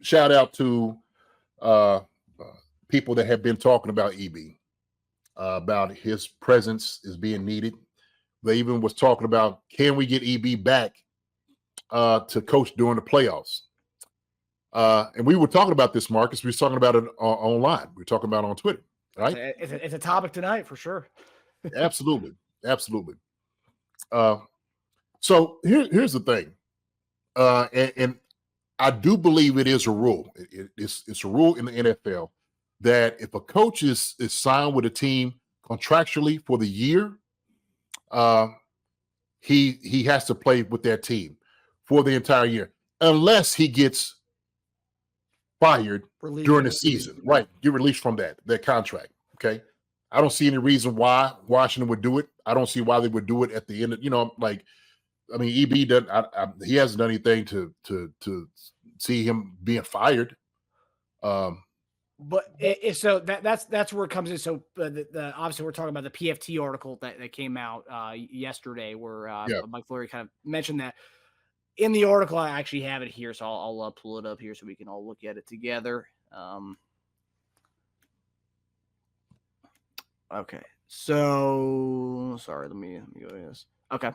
shout out to uh, people that have been talking about EB, about his presence is being needed. They even was talking about, can we get EB back to coach during the playoffs? And we were talking about this, Marcus. We were talking about it online. We were talking about it on Twitter, right? It's a topic tonight for sure. Absolutely. Absolutely. So here's the thing. And I do believe it is a rule. It's a rule in the NFL that if a coach is signed with a team contractually for the year, he has to play with that team for the entire year, unless he gets fired during the season. Right. Get released from that contract. Okay. I don't see any reason why Washington would do it. I don't see why they would do it at the end of, EB doesn't. He hasn't done anything to see him being fired. But so that's where it comes in. So obviously we're talking about the PFT article that came out yesterday, where Mike Flory kind of mentioned that in the article. I actually have it here, so I'll pull it up here so we can all look at it together. Okay. So sorry, let me go to this. Okay.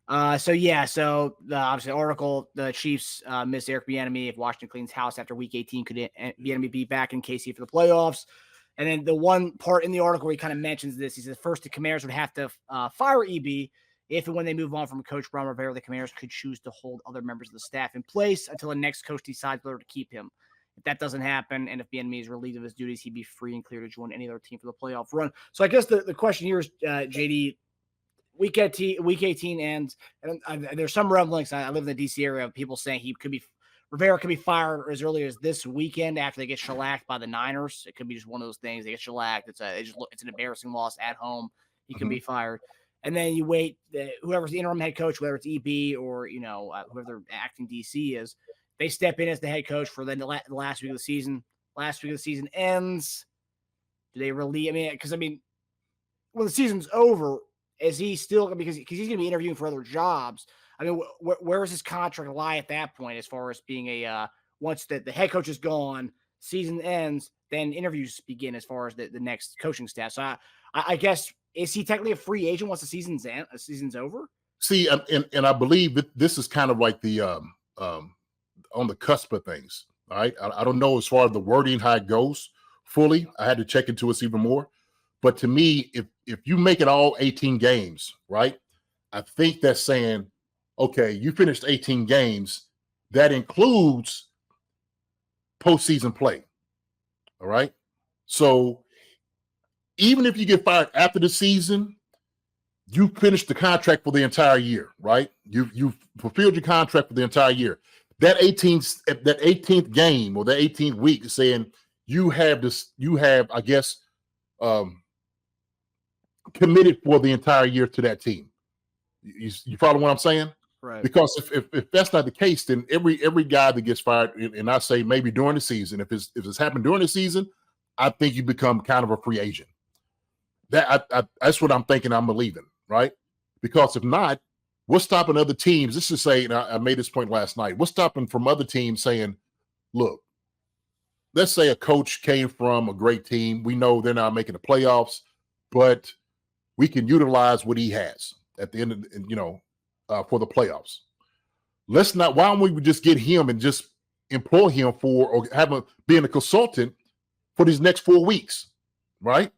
So obviously the article, the Chiefs miss Eric Bieniemy. If Washington cleans house after Week 18, could Bieniemy be back in KC for the playoffs? And then the one part in the article where he kind of mentions this, he says first the Commanders would have to fire EB if and when they move on from Coach Ron Rivera. The Commanders could choose to hold other members of the staff in place until the next coach decides whether to keep him. If that doesn't happen, and if Bieniemy is relieved of his duties, he'd be free and clear to join any other team for the playoff run. So I guess the question here is, JD. Week 18 ends, and there's some rumblings. I live in the DC area of people saying Rivera could be fired as early as this weekend after they get shellacked by the Niners. It could be just one of those things. They get shellacked. It's an embarrassing loss at home. He could be fired, and then you wait. Whoever's the interim head coach, whether it's EB or whoever their acting DC is, they step in as the head coach for then the last week of the season. Last week of the season ends. Do they relieve? When the season's over. Is he still, because he's going to be interviewing for other jobs? I mean, where does his contract lie at that point as far as being once the head coach is gone, season ends, then interviews begin as far as the next coaching staff. So I guess, is he technically a free agent once the season's over? See, and I believe that this is kind of like the on the cusp of things. All right. I don't know as far as the wording, how it goes fully. I had to check into it even more. But to me, if you make it all 18 games, right, I think that's saying, okay, you finished 18 games. That includes postseason play. All right. So even if you get fired after the season, you finished the contract for the entire year, right? You've fulfilled your contract for the entire year. That 18th game or the 18th week is saying you have, I guess, committed for the entire year to that team. You follow what I'm saying? Right. Because if that's not the case, then every guy that gets fired, and I say maybe during the season, if it's happened during the season, I think you become kind of a free agent. That's what I'm thinking. I'm believing, right? Because if not, what's stopping other teams? Let's just say, and I made this point last night. What's stopping from other teams saying, look, let's say a coach came from a great team. We know they're not making the playoffs, but we can utilize what he has at the end of, for the playoffs. Why don't we just get him and just employ him or have him being a consultant for these next 4 weeks, right?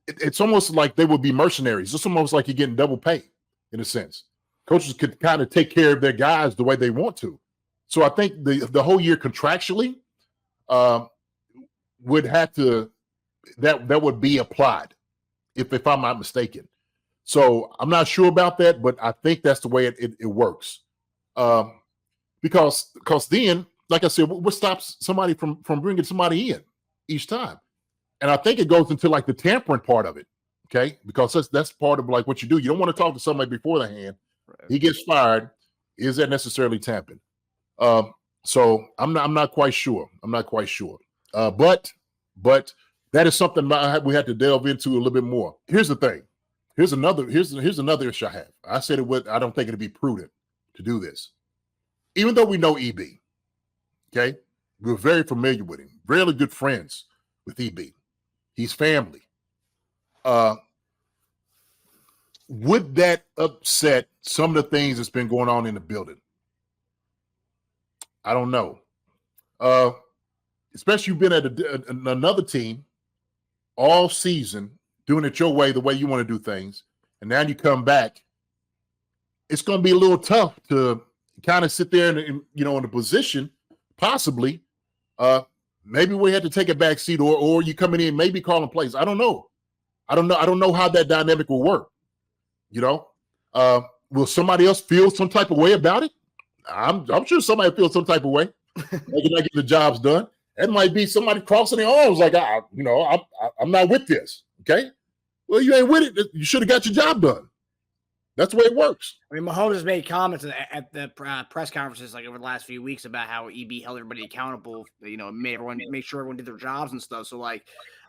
It's almost like they would be mercenaries. It's almost like you're getting double pay in a sense. Coaches could kind of take care of their guys the way they want to. So I think the whole year contractually would have to, that would be applied if I'm not mistaken. So I'm not sure about that, but I think that's the way it works. Because then, like I said, what stops somebody from bringing somebody in each time? And I think it goes into like the tampering part of it, okay? Because that's part of like what you do. You don't want to talk to somebody beforehand. Right. He gets fired. Is that necessarily tampering? So I'm not quite sure. But that is something we had to delve into a little bit more. Here's the thing. Here's another issue I have. I said I don't think it'd be prudent to do this. Even though we know EB, Okay. We were very familiar with him, really good friends with EB. He's family. Would that upset some of the things that's been going on in the building? I don't know. Especially you've been at another team all season, doing it your way, the way you want to do things, and now you come back. It's going to be a little tough to kind of sit there and in a position, possibly. Maybe we had to take a back seat, or you coming in, maybe calling plays. I don't know. I don't know how that dynamic will work. Will somebody else feel some type of way about it? I'm sure somebody feels some type of way. Making not getting the jobs done. That might be somebody crossing their arms like, I'm not with this. Okay. Well, you ain't with it. You should have got your job done. That's the way it works. I mean, Mahomes has made comments at the press conferences like over the last few weeks about how EB held everybody accountable. Make sure everyone did their jobs and stuff. So,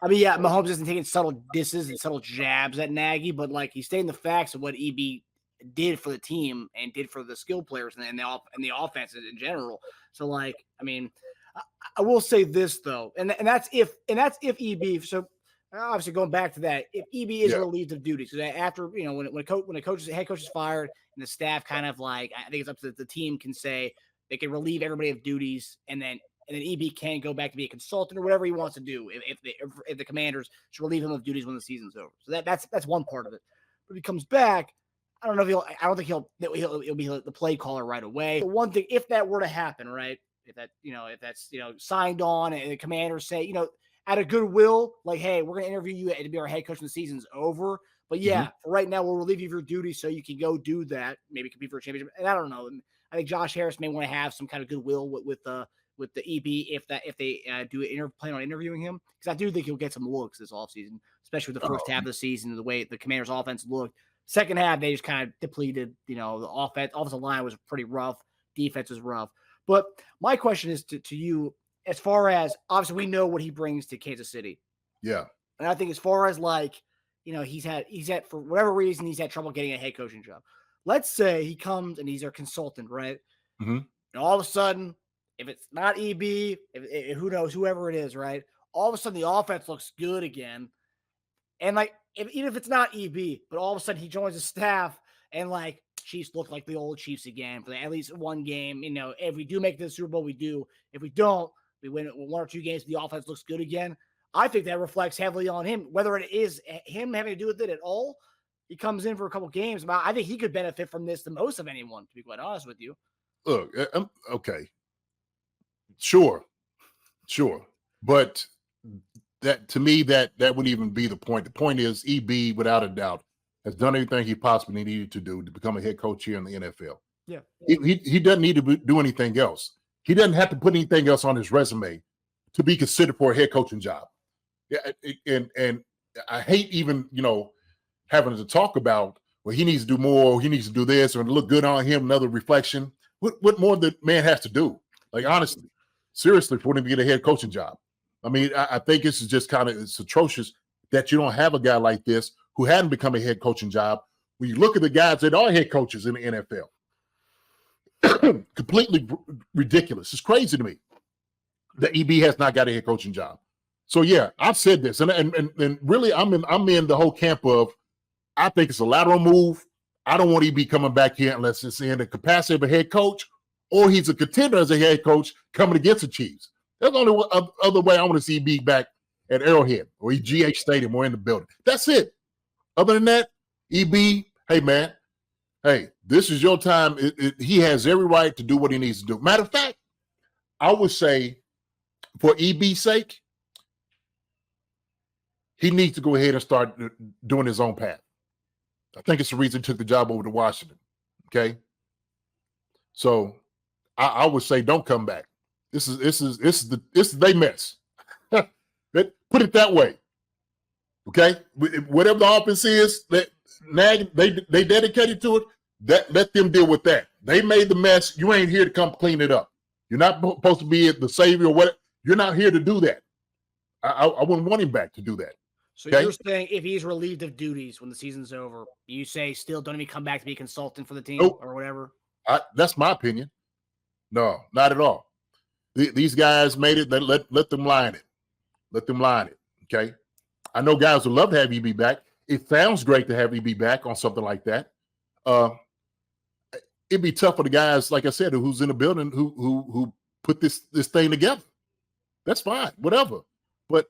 Mahomes isn't taking subtle disses and subtle jabs at Nagy, but he's stating the facts of what EB did for the team and did for the skill players and the offense in general. So, I will say this though, and that's if EB. So obviously going back to that, if EB is relieved of duties, because after when a head coach is fired and the staff kind of I think it's up to the team can say they can relieve everybody of duties, and then EB can go back to be a consultant or whatever he wants to do if the Commanders should relieve him of duties when the season's over. So that's one part of it. But if he comes back, I don't know if I don't think he'll be the play caller right away. The one thing, if that were to happen, right? If that's signed on and the Commanders say, out of goodwill, hey, we're going to interview you to be our head coach when the season's over. But for right now, we'll relieve you of your duties so you can go do that. Maybe compete for a championship. And I don't know. I think Josh Harris may want to have some kind of goodwill with the EB if they plan on interviewing him, because I do think he'll get some looks this offseason, especially with the first half of the season, the way the Commanders' offense looked. Second half, they just kind of depleted. The offensive line was pretty rough. Defense was rough. But my question is to you, as far as obviously we know what he brings to Kansas City. Yeah. And I think as far as he's had for whatever reason, he's had trouble getting a head coaching job. Let's say he comes and he's our consultant, right? Mm-hmm. And all of a sudden, if it's not EB, if who knows, whoever it is, right? All of a sudden the offense looks good again. And even if it's not EB, but all of a sudden he joins the staff and Chiefs look like the old Chiefs again for at least one game. If we do make the Super Bowl, we do. If we don't, we win one or two games. The offense looks good again. I think that reflects heavily on him, whether it is him having to do with it at all. He comes in for a couple games. I think he could benefit from this the most of anyone, to be quite honest with you. Look, okay. Sure. But that to me, that wouldn't even be the point. The point is EB, without a doubt, has done everything he possibly needed to do to become a head coach here in the NFL. Yeah. He doesn't need to do anything else. He doesn't have to put anything else on his resume to be considered for a head coaching job. Yeah, and I hate even, having to talk about, well, he needs to do more, he needs to do this, or look good on him, another reflection. What more the man has to do? Honestly, seriously, for him to get a head coaching job. I mean, I think this is just it's atrocious that you don't have a guy like this who hadn't become a head coaching job. When you look at the guys that are head coaches in the NFL, completely ridiculous. It's crazy to me that EB has not got a head coaching job. So yeah, I've said this, and really, I'm in the whole camp of, I think it's a lateral move. I don't want EB coming back here unless it's in the capacity of a head coach, or he's a contender as a head coach coming against the Chiefs. That's the only other way I want to see EB back at Arrowhead or GH Stadium or in the building. That's it. Other than that, EB, hey man, hey, this is your time. He has every right to do what he needs to do. Matter of fact, I would say, for EB's sake, he needs to go ahead and start doing his own path. I think it's the reason he took the job over to Washington. Okay, so I would say don't come back. This is they mess. Put it that way. Okay, whatever the offense is, they dedicated to it. Let them deal with that. They made the mess. You ain't here to come clean it up. You're not supposed to be the savior or whatever. You're not here to do that. I wouldn't want him back to do that. So you're saying if he's relieved of duties when the season's over, you say still don't even come back to be a consultant for the team or whatever? That's my opinion. No, not at all. These guys made it. Let them line it. Let them line it. Okay. I know guys would love to have EB back. It sounds great to have EB back on something like that. It'd be tough for the guys, like I said, who's in the building who put this thing together. That's fine, whatever. But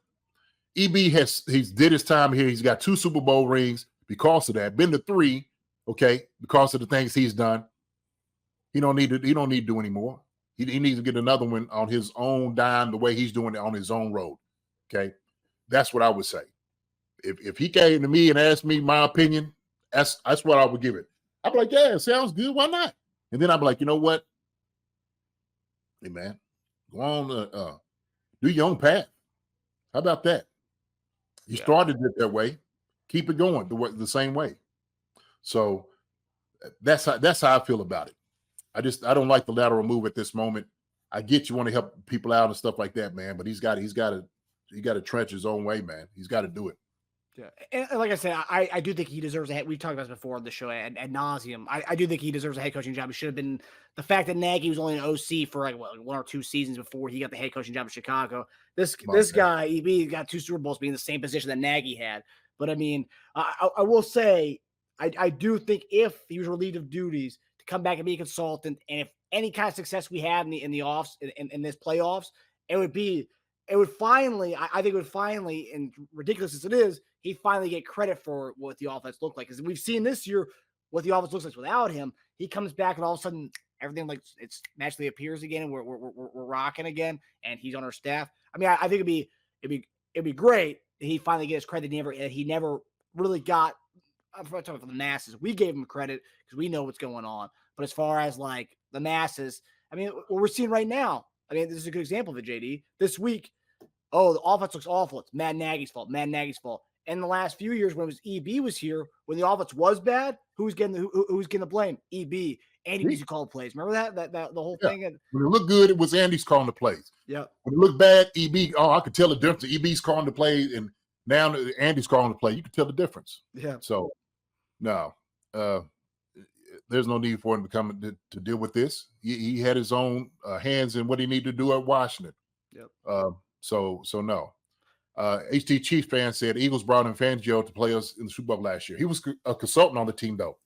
EB he's did his time here. He's got 2 Super Bowl rings because of that. Been to 3, okay, because of the things he's done. He don't need to do any more. He needs to get another one on his own dime, the way he's doing it on his own road. Okay, that's what I would say. If he came to me and asked me my opinion, that's what I would give it. I'd be like, yeah, it sounds good. Why not? And then I'd be like, you know what? Hey, man, go on, do your own path. How about that? You started it that way. Keep it going the same way. So that's how I feel about it. I don't like the lateral move at this moment. I get you want to help people out and stuff like that, man, but he's got to trench his own way, man. He's got to do it. Yeah, and like I said, I do think he deserves a head. We've talked about this before on the show ad nauseum. I do think he deserves a head coaching job. He should have been. The fact that Nagy was only an OC for like 1 or 2 seasons before he got the head coaching job in Chicago. This guy, EB, got 2 Super Bowls, being in the same position that Nagy had. But I mean, I will say, I do think if he was relieved of duties to come back and be a consultant, and if any kind of success we had in the offs in this playoffs, it would finally, I think it would finally, and ridiculous as it is, he finally get credit for what the offense looked like. Because we've seen this year what the offense looks like without him. He comes back and all of a sudden everything like it's naturally appears again, and we're rocking again, and he's on our staff. I mean, I think it'd be great that he finally gets credit. He never really got. I'm talking for the masses. We gave him credit because we know what's going on. But as far as like the masses, I mean, what we're seeing right now. I mean, this is a good example of it, JD. This week, the offense looks awful. It's Matt Nagy's fault. In the last few years, when it was EB was here, when the offense was bad, who's getting the blame? EB. Andy used to call plays. Remember that the whole thing? When it looked good, it was Andy's calling the plays. Yeah. When it looked bad, EB. Oh, I could tell the difference. EB's calling the plays, and now Andy's calling the play. You could tell the difference. Yeah. So, no, there's no need for him to deal with this. He had his own hands in what he needed to do at Washington. Yep. So no. HT Chiefs fan said Eagles brought in Fangio to play us in the Super Bowl last year. He was a consultant on the team though,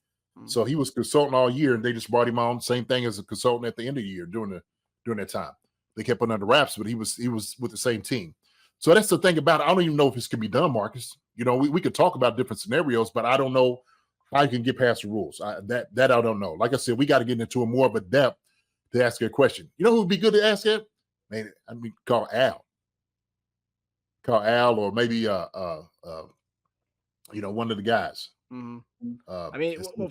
so he was consultant all year, and they just brought him on. Same thing as a consultant at the end of the year during that time. They kept it under wraps, but he was with the same team. So that's the thing about it. I don't even know if this can be done, Marcus. You know, we could talk about different scenarios, but I don't know how you can get past the rules. That I don't know. Like I said, we got to get into a more of a depth to ask a question. You know who would be good to ask it? Man, I mean, call Al. Or maybe one of the guys. Mm-hmm. I mean, what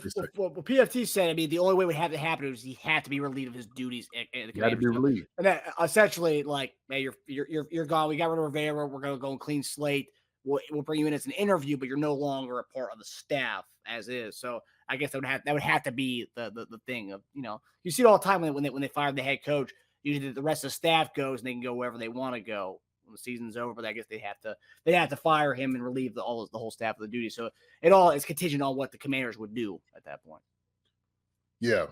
PFT said. I mean, the only way it would have to happen is he had to be relieved of his duties. He had to be relieved, and that essentially, like, hey, you're gone. We got rid of Rivera. We're gonna go and clean slate. We'll bring you in as an interview, but you're no longer a part of the staff as is. So I guess that would have to be the thing of, you know, you see it all the time when they fire the head coach. Usually the rest of the staff goes and they can go wherever they want to go when the season's over. But I guess they have to fire him and relieve the whole staff of the duty. So it all is contingent on what the Commanders would do at that point. Yeah.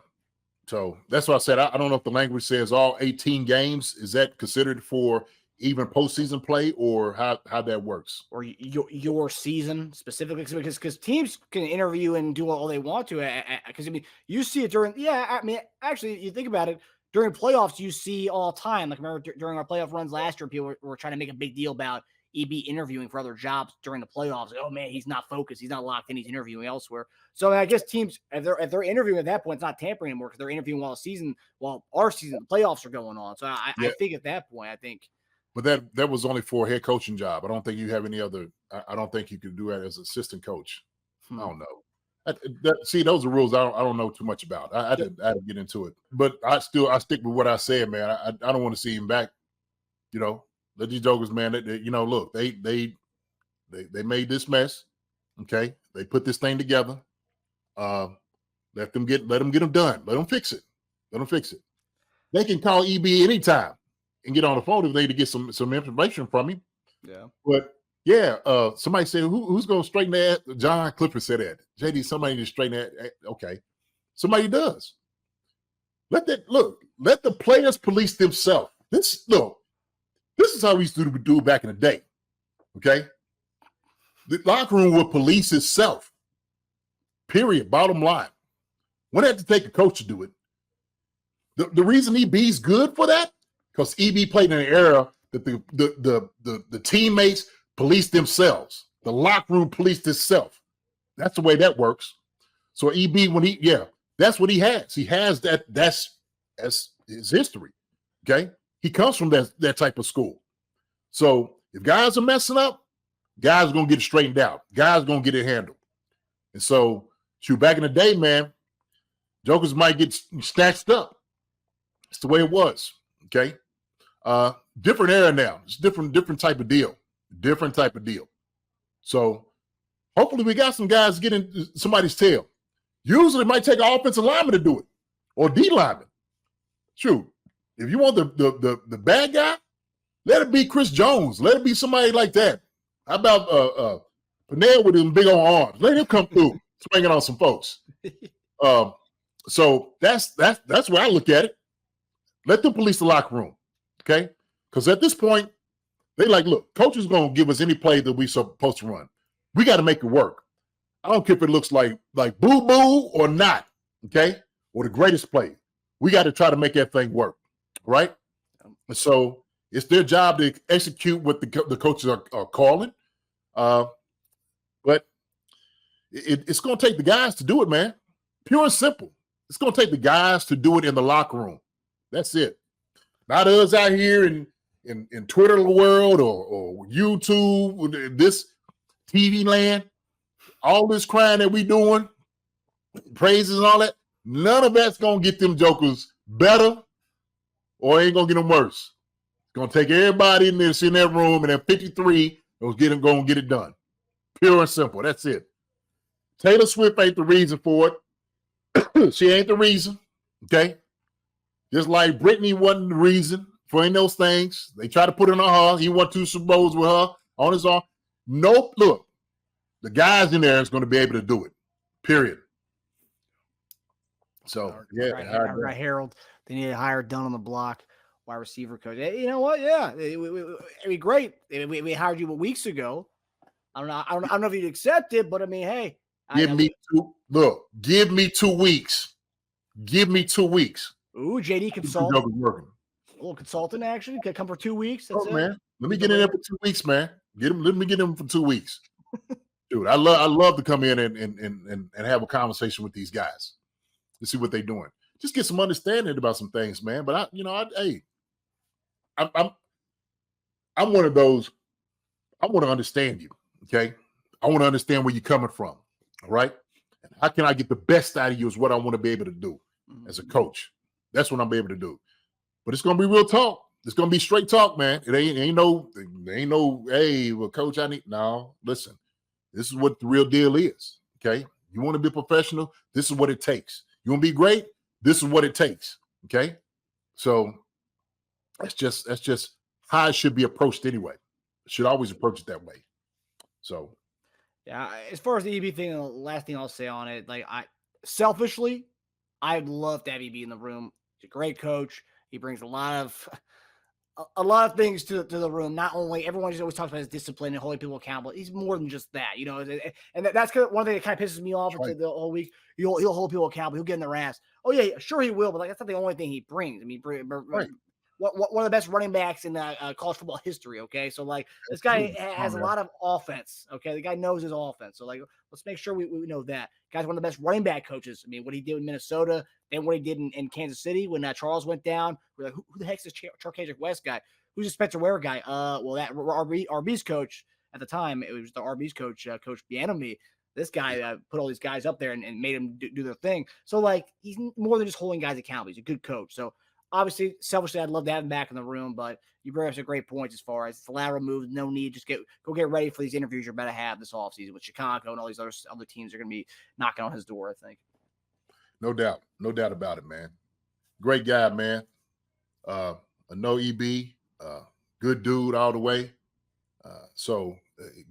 So that's what I said. I don't know if the language says all 18 games. Is that considered for even postseason play, or how that works? Or your season specifically? Because teams can interview and do all they want to. Because, I mean, you see it during – I mean, actually, you think about it. During playoffs, you see all the time. Like, remember during our playoff runs last year, people were trying to make a big deal about EB interviewing for other jobs during the playoffs. Like, oh, man, he's not focused. He's not locked in. He's interviewing elsewhere. So I guess teams, if they're interviewing at that point, it's not tampering anymore because they're interviewing while our season, the playoffs are going on. So I think at that point, But that was only for a head coaching job. I don't think you have any other. I don't think you could do that as assistant coach. I don't know. See, those are rules I don't know too much about. I didn't get into it, but I stick with what I said, man. I don't want to see him back. You know, let these jokers, man. Look, they made this mess. Okay, they put this thing together. Let them get them done. Let them fix it. They can call EB anytime and get on the phone if they to get some information from him. Yeah. But somebody said, who's going to straighten that? John Clifford said that. JD, somebody to straighten that. Okay. Somebody does. Let the players police themselves. This is how we used to do back in the day. Okay, the locker room would police itself. Period. Bottom line. When I had to take a coach to do it. The reason EB's good for that, because EB played in an era that the teammates police themselves. The locker room policed itself. That's the way that works. So EB, that's what he has. He has that. That's his history. Okay, he comes from that type of school. So if guys are messing up, guys are gonna get it straightened out. Guys are gonna get it handled. And so, back in the day, man, jokers might get snatched up. It's the way it was. Okay, different era now. It's different type of deal. Different type of deal. So hopefully we got some guys getting somebody's tail. Usually it might take an offensive lineman to do it, or D lineman. Shoot, if you want the bad guy, let it be Chris Jones. Let it be somebody like that. How about Pernell with them big old arms? Let him come through, swinging on some folks. So that's where I look at it. Let them police the locker room, okay? Because at this point, they like, look, coach is going to give us any play that we're supposed to run. We got to make it work. I don't care if it looks like boo-boo or not, okay? Or the greatest play. We got to try to make that thing work, right? And so it's their job to execute what the coaches are calling. But it's going to take the guys to do it, man. Pure and simple. It's going to take the guys to do it in the locker room. That's it. Not us out here in Twitter world or YouTube, this TV land, all this crying that we doing, praises and all that. None of that's going to get them jokers better or ain't going to get them worse. It's going to take everybody in that room, and then 53 going to get it done. Pure and simple. That's it. Taylor Swift ain't the reason for it. She ain't the reason. Okay? Just like Brittany wasn't the reason for any of those things. They try to put it on her. He won 2 Super Bowls with her on his own. Nope. Look, the guys in there is going to be able to do it. Period. So, yeah. Right, Harold. They need to hire Dunn on the block, wide receiver coach. Hey, you know what? Yeah. It'd be great. We hired you weeks ago. I don't know if you'd accept it, but I mean, hey. Give me 2 weeks. Give me 2 weeks. Ooh, JD consultant. A little consultant action. Could come for 2 weeks. That's it. Man. Let me get in there for 2 weeks, man. Let me get him for 2 weeks. Dude, I love to come in and have a conversation with these guys to see what they're doing. Just get some understanding about some things, man. But I'm one of those. I want to understand you. Okay. I want to understand where you're coming from. All right. And how can I get the best out of you is what I want to be able to do as a coach. That's what I'm able to do. But it's going to be real talk. It's going to be straight talk, man. It ain't no, hey, well, coach, no, listen, this is what the real deal is. Okay. You want to be professional? This is what it takes. You want to be great? This is what it takes. Okay. So that's just how it should be approached anyway. Should always approach it that way. So. Yeah. As far as the EB thing, the last thing I'll say on it, selfishly, I'd love to have EB in the room. He's a great coach. He brings a lot of things to the room. Not only everyone just always talks about his discipline and holding people accountable. He's more than just that, And that's kind of one thing that kind of pisses me off the whole week. He'll hold people accountable. He'll get in their ass. Oh yeah, sure he will, but that's not the only thing he brings. I mean, right. One of the best running backs in college football history. Okay, so this guy has a lot of offense. Okay, the guy knows his offense. So let's make sure we know that. Guy's one of the best running back coaches. I mean, what he did in Minnesota, then what he did in Kansas City when Charles went down. We're like, who the heck's this Charcandrick West guy? Who's this Spencer Ware guy? Well, that RB's coach at the time, it was the RB's coach, Coach Bieniemy. This guy put all these guys up there and made them do their thing. So he's more than just holding guys accountable. He's a good coach. So obviously, selfishly, I'd love to have him back in the room, but you bring up some great points as far as the lateral moves. No need. Just go get ready for these interviews you're about to have this offseason with Chicago and all these other teams are going to be knocking on his door, I think. No doubt. No doubt about it, man. Great guy, man. I know EB. Good dude all the way. So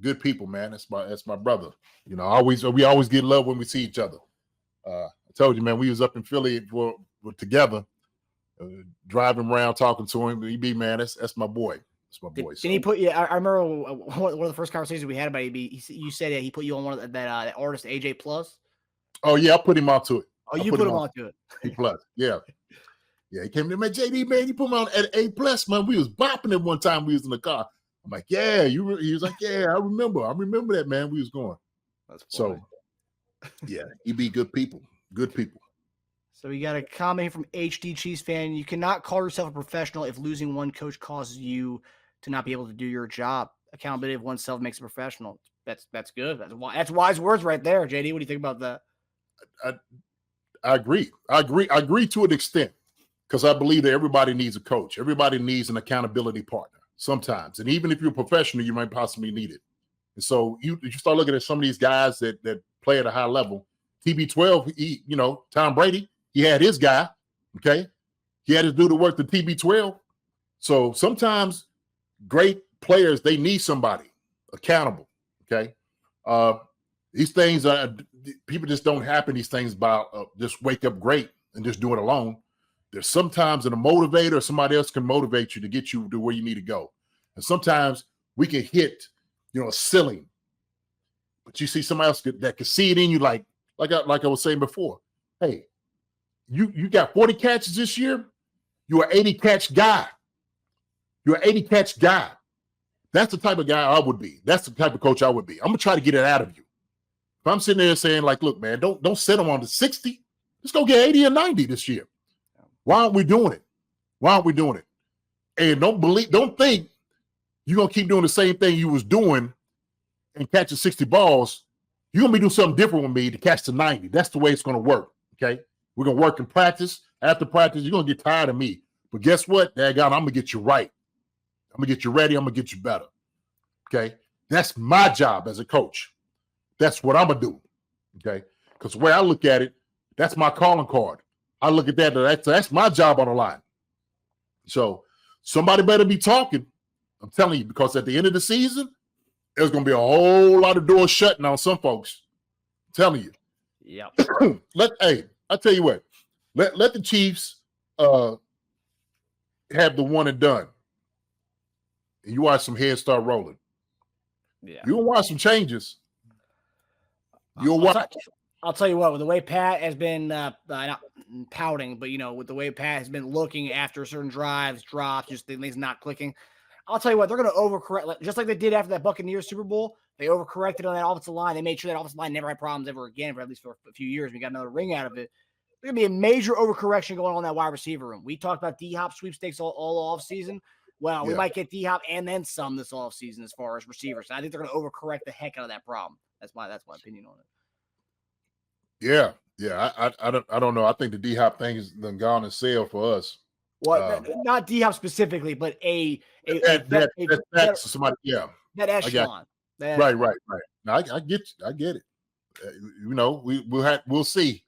good people, man. That's my brother. We always get love when we see each other. I told you, man, we was up in Philly together. driving around talking to him. EB, man, that's my boy. That's my boy. Did he put you? I remember one of the first conversations we had about EB. You said that he put you on one of that artist AJ Plus. Oh yeah, I put him onto it. Oh, you put him onto it. A plus, yeah. Yeah, he came to me, man, JD, man, you put me on at A plus, man. We was bopping it one time. We was in the car. I'm like, yeah, he was like, yeah, I remember that, man. We was going. That's funny. So, yeah, he be good people. So we got a comment here from HD Chiefs fan. You cannot call yourself a professional if losing one coach causes you to not be able to do your job. Accountability of oneself makes a professional. That's good. That's wise words right there, JD. What do you think about that? I agree. I agree to an extent, because I believe that everybody needs a coach. Everybody needs an accountability partner sometimes. And even if you're a professional, you might possibly need it. And so you start looking at some of these guys that play at a high level. TB12, Tom Brady, he had his guy, okay? He had to do the work to TB12. So sometimes great players, they need somebody accountable, okay? These things, people just don't happen, these things by just wake up great and just do it alone. There's sometimes an motivator, somebody else can motivate you to get you to where you need to go. And sometimes we can hit, a ceiling, but you see somebody else that can see it in you, like I was saying before. Hey, you got 40 catches this year. You're an 80 catch guy. You're an 80 catch guy. That's the type of guy I would be. That's the type of coach I would be. I'm gonna try to get it out of you. If I'm sitting there saying, like, look, man, don't set them on the 60. Let's go get 80 or 90 this year. Why aren't we doing it? And don't think you're gonna keep doing the same thing you was doing and catching 60 balls. You're gonna be doing something different with me to catch the 90. That's the way it's gonna work. Okay. We're gonna work in practice. After practice, you're gonna get tired of me. But guess what? Daggone, I'm gonna get you right. I'm gonna get you ready. I'm gonna get you better. Okay. That's my job as a coach. That's what I'm gonna do. Okay. Because the way I look at it, that's my calling card. I look at that's my job on the line. So somebody better be talking. I'm telling you, because at the end of the season, there's going to be a whole lot of doors shutting on some folks. I'm telling you. Yeah. I tell you what, let the Chiefs have the one and done. And you watch some heads start rolling. Yeah. You'll watch some changes. You'll watch. I'll tell you what, with the way Pat has been not pouting, but with the way Pat has been looking after certain drives, drops, just things not clicking. I'll tell you what, they're going to overcorrect, just like they did after that Buccaneers Super Bowl. They overcorrected on that offensive line. They made sure that offensive line never had problems ever again, for at least for a few years. We got another ring out of it. There's going to be a major overcorrection going on in that wide receiver room. We talked about D-Hop sweepstakes all offseason. Well, we might get D-Hop and then some this offseason as far as receivers. I think they're going to overcorrect the heck out of that problem. That's my opinion on it. Yeah. I don't know. I think the D-Hop thing has done gone and sailed for us. Well, not D-Hop specifically, but somebody. Yeah, that echelon. Right. Now, I get it. We'll see.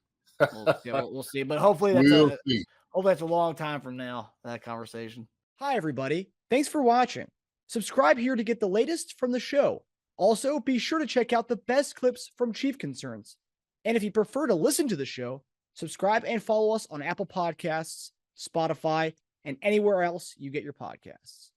We'll see. But hopefully that's a long time from now, that conversation. Hi, everybody. Thanks for watching. Subscribe here to get the latest from the show. Also, be sure to check out the best clips from Chief Concerns. And if you prefer to listen to the show, subscribe and follow us on Apple Podcasts, Spotify, and anywhere else you get your podcasts.